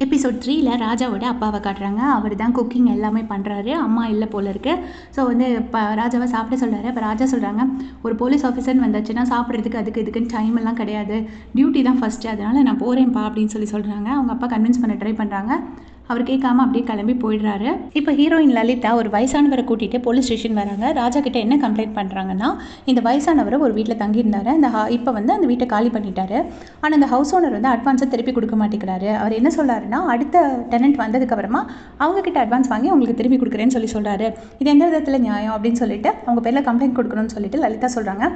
Episode 3ல ராஜாவோட அப்பாவை காட்டுறாங்க. அவர் தான் குக்கிங் எல்லாமே பண்ணுறாரு. அம்மா இல்லை போல இருக்கு. ஸோ வந்து இப்போ ராஜாவை சாப்பிட சொல்கிறாரு. இப்போ ராஜா சொல்கிறாங்க, ஒரு போலீஸ் ஆஃபீஸர்னு வந்துச்சுன்னா சாப்பிட்றதுக்கு இதுக்குன்னு டைம் எல்லாம் கிடையாது, டியூட்டி தான் ஃபஸ்ட்டு, அதனால் நான் போகிறேன்ப்பா அப்படின்னு சொல்கிறாங்க. அவங்க அப்பா கன்வின்ஸ் பண்ண ட்ரை பண்ணுறாங்க. அவர் கேட்காம அப்படியே கிளம்பி போயிடுறாரு. இப்போ ஹீரோயின் லலிதா ஒரு வயசானவரை கூட்டிகிட்டு போலீஸ் ஸ்டேஷன் வராங்க. ராஜா கிட்ட என்ன கம்ப்ளைண்ட் பண்ணுறாங்கன்னா, இந்த வயசானவரை ஒரு வீட்டில் தங்கியிருந்தார், இப்போ வந்து அந்த வீட்டை காலி பண்ணிட்டாரு. ஆனால் அந்த ஹவுஸ் ஓனர் வந்து அட்வான்ஸை திருப்பி கொடுக்க மாட்டேங்கிறாரு. அவர் என்ன சொல்கிறாருன்னா, அடுத்த டெனன்ட் வந்ததுக்கப்புறமா அவங்கக்கிட்ட அட்வான்ஸ் வாங்கி அவங்களுக்கு திருப்பி கொடுக்குறேன்னு சொல்கிறாரு. இது எந்த விதத்தில் நியாயம் அப்படின்னு சொல்லிட்டு அவங்க பேரில் கம்ப்ளைண்ட் கொடுக்கணும்னு சொல்லிட்டு லலிதா சொல்கிறாங்க.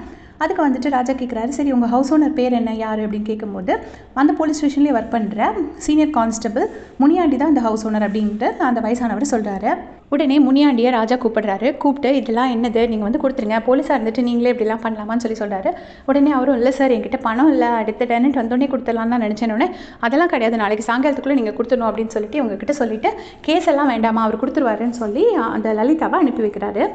அதுக்கு வந்துட்டு ராஜா கேட்குறாரு, சரி உங்கள் ஹவுஸ் ஓனர் பேர் என்ன, யார் அப்படின்னு கேட்கும்போது, அந்த போலீஸ் ஸ்டேஷன்லேயே ஒர்க் பண்ணுற சீனியர் கான்ஸ்டபிள் முனியாண்டி தான் அந்த ஹவுஸ் ஓனர் அப்படின்ட்டு அந்த வயசானவர் சொல்கிறாரு. உடனே முனியாண்டியை ராஜா கூப்பிடுறாரு. கூப்பிட்டு இதெல்லாம் என்னது, நீங்கள் வந்து கொடுத்துருங்க, போலீஸாக இருந்துட்டு நீங்களே இப்படிலாம் பண்ணலாமான்னு சொல்கிறாரு. உடனே அவரும், இல்லை சார் என்கிட்ட பணம் இல்லை, அடுத்த டெனன்ட் வந்தோடனே கொடுத்துடலாம் தான் நினச்சேன்னொடனே, அதெல்லாம் கிடையாது, நாளைக்கு சாயங்காலத்துக்குள்ளே நீங்கள் கொடுத்துடணும் அப்படின்னு சொல்லிட்டு இவங்ககிட்ட சொல்லிவிட்டு, கேஸ் எல்லாம் வேண்டாமா, அவர் கொடுத்துருவாருன்னு சொல்லி அந்த லலிதாவை அனுப்பி வைக்கிறாரு.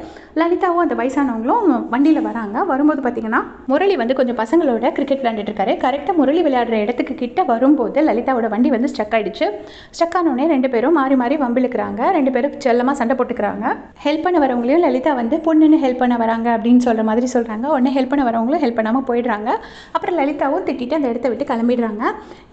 லலிதாவும் அந்த வயசானவங்களும் வண்டியில் வராங்க. வரும்போது பார்த்தீங்கன்னா முரளி வந்து கொஞ்சம் பசங்களோட கிரிக்கெட் விளையாண்டுட்டு இருக்காரு. கரெக்டாக முரளி விளையாடுற இடத்துக்கு கிட்ட வரும்போது லலிதாவோட வண்டி வந்து ஸ்டக் ஆகிடுச்சு. ஸ்டக் ஆனோடனே ரெண்டு பேரும் மாறி மாறி வம்பிழுக்கிறாங்க. ரெண்டு பேரும் செல்லமாக சண்டை போட்டுக்கிறாங்க. ஹெல்ப் பண்ண வரவங்களையும் லலிதா வந்து பொண்ணுன்னு ஹெல்ப் பண்ண வராங்க அப்படின்னு சொல்கிற மாதிரி சொல்கிறாங்க. உடனே ஹெல்ப் பண்ண வரவங்களும் ஹெல்ப் பண்ணாமல் போயிடுறாங்க. அப்புறம் லலிதாவும் திட்டிட்டு அந்த இடத்த விட்டு கிளம்பிடுறாங்க.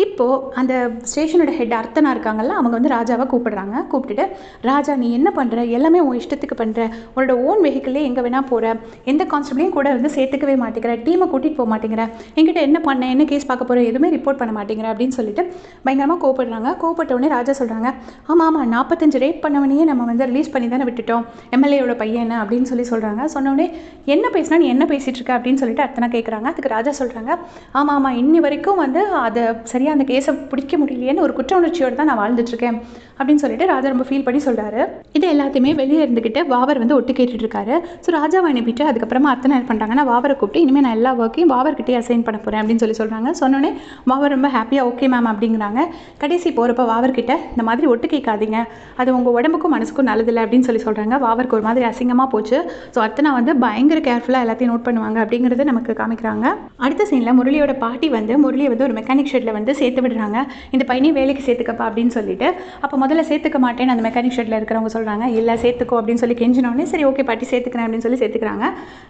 இப்போது அந்த ஸ்டேஷனோட ஹெட் அர்த்தனா இருக்காங்கல்ல, அவங்க வந்து ராஜாவை கூப்பிடுறாங்க. கூப்பிட்டுட்டு, ராஜா நீ என்ன பண்ணுற, எல்லாமே உன் இஷ்டத்துக்கு பண்ணுற, உன்னோட ஓன் வெஹிக்கிளே எங்கே வேணால் போகிற, எந்த கான்ஸ்டபிளையும் கூட வந்து சேர்த்துக்கவே மாட்டேங்கிற, டீமை கூட்டிகிட்டு போக மாட்டேங்கிற, என்கிட்ட என்ன பண்ண, என்ன கேஸ் பார்க்க போகிற, எதுவுமே ரிப்போர்ட் பண்ண மாட்டேங்கிற அப்படின்னு சொல்லிட்டு பயங்கரமாக கோவப்படுறாங்க. கோவப்பட்டவுடனே ராஜா சொல்கிறாங்க, ஆமாம் 45 ரேப் பண்ணவனையே நம்ம வந்து ரிலீஸ் பண்ணி தானே விட்டுட்டோம், எம்எல்ஏயோட பையன் அப்படின்னு சொல்கிறாங்க. சொன்னோடனே என்ன பேசினா நீ என்ன பேசிகிட்டு இருக்க அப்படின்னு சொல்லிட்டு அர்த்தனா கேட்குறாங்க. அதுக்கு ராஜா சொல்கிறாங்க, ஆமாம் இன்னி வரைக்கும் வந்து அதை சரியாக அந்த கேஸை பிடிக்க முடியலையேன்னு ஒரு குற்ற உணர்ச்சியோடு தான் நான் வாழ்ந்துட்டுருக்கேன் அப்படின்னு சொல்லிட்டு ராஜா ரொம்ப ஃபீல் பண்ணி சொல்கிறாரு. இது எல்லாத்தையுமே வெளியே இருந்துக்கிட்டு வாவர் வந்து ஒட்டு கேட்டுட்டு இருக்காரு. ஸோ ராஜாவை அனுப்பிட்டு அதுக்கப்புறமா அர்த்தனை என்ன பண்ணுறாங்கன்னா, வாவரை கூப்பிட்டு இனிமேல் நான் எல்லா ஒர்க்கையும் வாவர்கிட்டே அசைன் பண்ண போகிறேன் அப்படின்னு சொல்கிறாங்க. சொன்னோடனே வாவர் ரொம்ப ஹாப்பியாக ஓகே மேம் அப்படிங்கிறாங்க. கடைசி போகிறப்ப வாவர்கிட்ட இந்த மாதிரி ஒட்டு கேட்காதீங்க, அது உங்கள் உடம்புக்கும் மனசுக்கும் நல்லதில்லை அப்படின்னு சொல்கிறாங்க. வாவருக்கு ஒரு மாதிரி அசிங்கமாக போச்சு. ஸோ அர்த்தனா வந்து பயங்கர கேர்ஃபுல்லாக எல்லாத்தையும் நோட் பண்ணுவாங்க அப்படிங்கிறத நமக்கு காமிக்கிறாங்க. அடுத்த சீனில் முரளியோட பாட்டி வந்து முரளியை வந்து ஒரு மெக்கானிக் ஷெட்டில் வந்து சேர்த்து விடுறாங்க. இந்த பையனையும் வேலைக்கு சேர்த்துக்கப்பா அப்படின்னு சொல்லிட்டு. அப்போ முதல்ல சேர்த்துக்க மாட்டேன்னு அந்த மெக்கானிக் ஷெட்டில் இருக்கிறவங்க சொல்கிறாங்க. இல்லை சேர்த்துக்கோ அப்படின்னு சொல்லி கெஞ்சினோடனே சரி ஓகே பாட்டி சேர்த்துக்கிறேன் அப்படின்னு சொல்லி சேர்த்துக்கிறாங்க.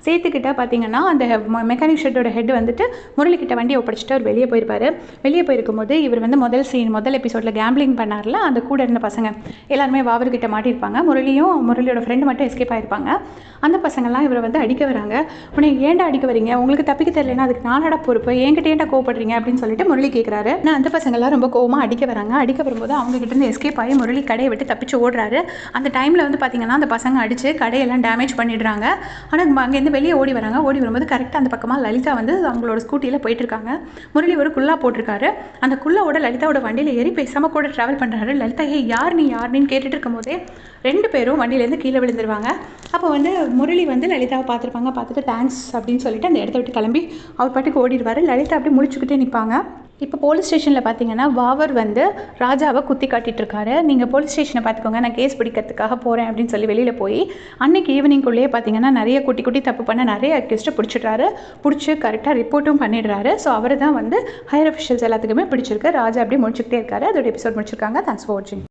சேர்த்துக்கிட்ட பார்த்தீங்கன்னா அந்த மெக்கானிக் ஷெட்டோட ஹெட் வந்துட்டு முரளிக்கிட்ட வண்டியை ஒப்படைச்சிட்டு அவர் வெளியே போயிருப்பார். வெளியே போயிருக்கும்போது இவர் வந்து முதல் எபிசோடில் கேம்பிளிங் பண்ணார்ல, அந்த கூட இருந்த பசங்க எல்லாருமே வாவர்கிட்ட மாட்டியிருப்பாங்க. முரளியோட ஃப்ரெண்டு மட்டும் எஸ்கேப் ஆகிருப்பாங்க. அந்த பசங்கள்லாம் இவரை வந்து அடிக்க வராங்க. உடனே ஏன்டா அடிக்க வரீங்க, உங்களுக்கு தப்பிக்க தெரியலன்னா அதுக்கு நானடா பொறுப்பு, என்கிட்ட ஏன்டா கோவப்படுறீங்க அப்படின்னு சொல்லிட்டு முரளி கேட்குறாரு. நான் அந்த பசங்கள்லாம் ரொம்ப கோவமாக அடிக்க வராங்க. அடிக்க வரும்போது அவங்க கிட்டேருந்து எஸ்கேப் ஆகி முரளி கடையை விட்டு தப்பிச்சு ஓடுறாரு. அந்த டைமில் வந்து பார்த்தீங்கன்னா அந்த பசங்க அடித்து கடையெல்லாம் டேமேஜ் பண்ணிடுறாங்க. ஆனால் அங்கேருந்து வெளியே ஓடி வராங்க. ஓடி வரும்போது கரெக்டாக அந்த பக்கமாக லலிதா வந்து அவங்களோட ஸ்கூட்டியில் போயிட்டுருக்காங்க. முரளி ஒரு குல்லா போட்டிருக்காரு. அந்த குல்லாவோட லலிதாவோட வண்டியில் ஏறி பேசாமல் கூட ட்ராவல் பண்ணுறாரு. லலிதா யாருன்னு கேட்டுட்டு இருக்கும் போதே ரெண்டு பேரும் வண்டியிலேருந்து கீழே விழுந்துருவாங்க. அப்போ வந்து முரளி வந்து லலிதாவை பார்த்துருப்பாங்க. பார்த்துட்டு தேங்க்ஸ் அப்படின்னு சொல்லிட்டு அந்த இடத்த விட்டு கிளம்பி அவர் பாட்டுக்கு ஓடிடுவார். லலிதா அப்படியே முழிச்சுக்கிட்டே நிற்பாங்க. இப்போ போலீஸ் ஸ்டேஷனில் பார்த்தீங்கன்னா வாவர் வந்து ராஜாவை குத்தி காட்டிகிட்டு இருக்காரு. நீங்கள் போலீஸ் ஸ்டேஷனை பார்த்துக்கோங்க, நான் கேஸ் பிடிக்கிறதுக்காக போகிறேன் அப்படின்னு சொல்லி வெளியில் போய் அன்றைக்கி ஈவினிங்குள்ளேயே பார்த்தீங்கன்னா நிறைய குட்டி தப்பு பண்ண நிறைய அக்யூஸ்ட்டை பிடிச்சி கரெக்டாக ரிப்போர்ட்டும் பண்ணிடுறாரு. ஸோ அவர் தான் வந்து ஹையர் அஃபிஷியல்ஸ் எல்லாத்துக்குமே பிடிச்சிருக்கு. ராஜா அப்படியே முடிச்சுக்கிட்டே இருக்காரு. அதோட எபிசோட் முடிச்சிருக்காங்க. தேங்க்ஸ் ஃபார் வாட்சிங்.